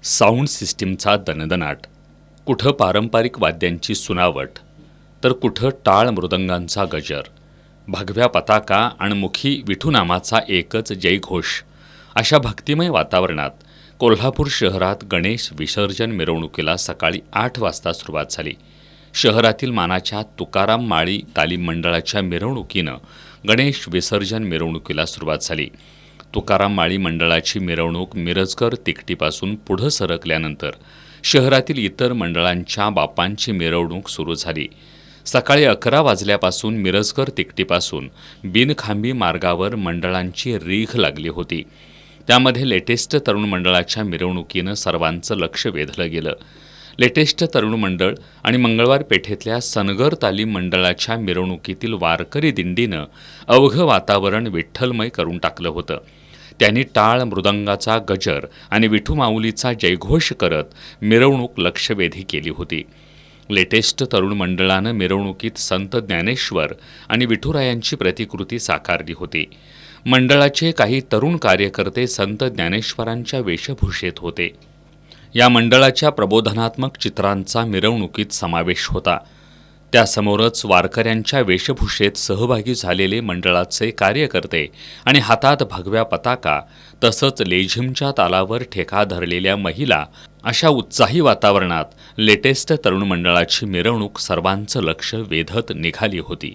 Sound सिस्टीमचा दणदणाट, कुठं पारंपरिक वाद्यांची सुनावट तर कुठं टाळ मृदंगांचा गजर, भगव्या पताका आणि मुखी विठूनामाचा एकच जयघोष. अशा भक्तिमय वातावरणात कोल्हापूर शहरात गणेश विसर्जन मिरवणुकीला सकाळी 8 वाजता सुरुवात झाली. शहरातील मानाच्या तुकाराम माळी तालीम मंडळाच्या मिरवणुकीनं गणेश विसर्जन मिरवणुकीला सुरुवात झाली. तुकाराम माळी मंडळाची मिरवणूक मिरजकर तिकटीपासून पुढं सरकल्यानंतर शहरातील इतर मंडळांच्या बापांची मिरवणूक सुरू झाली. सकाळी 11 वाजल्यापासून मिरजकर तिकटीपासून बिनखांबी मार्गावर मंडळांची रीघ लागली होती. त्यामध्ये लेटेस्ट तरुण मंडळाच्या मिरवणुकीनं सर्वांचं लक्ष वेधलं गेलं. लेटेस्ट तरुण मंडळ आणि मंगळवार पेठेतल्या सनगर तालीम मंडळाच्या मिरवणुकीतील वारकरी दिंडीनं अवघं वातावरण विठ्ठलमय करून टाकलं होतं. त्यांनी टाळ मृदंगाचा गजर आणि विठू माऊलीचा जयघोष करत मिरवणूक लक्षवेधी केली होती. लेटेस्ट तरुण मंडळानं मिरवणुकीत संत ज्ञानेश्वर आणि विठुरायांची प्रतिकृती साकारली होती. मंडळाचे काही तरुण कार्यकर्ते संत ज्ञानेश्वरांच्या वेशभूषेत होते. या मंडळाच्या प्रबोधनात्मक चित्रांचा मिरवणुकीत समावेश होता. त्यासमोरच वारकऱ्यांच्या वेशभूषेत सहभागी झालेले मंडळाचे कार्यकर्ते आणि हातात भगव्या पताका तसंच लेझिमच्या तालावर ठेका धरलेल्या महिला अशा उत्साही वातावरणात लेटेस्ट तरुण मंडळाची मिरवणूक सर्वांचं लक्ष वेधत निघाली होती.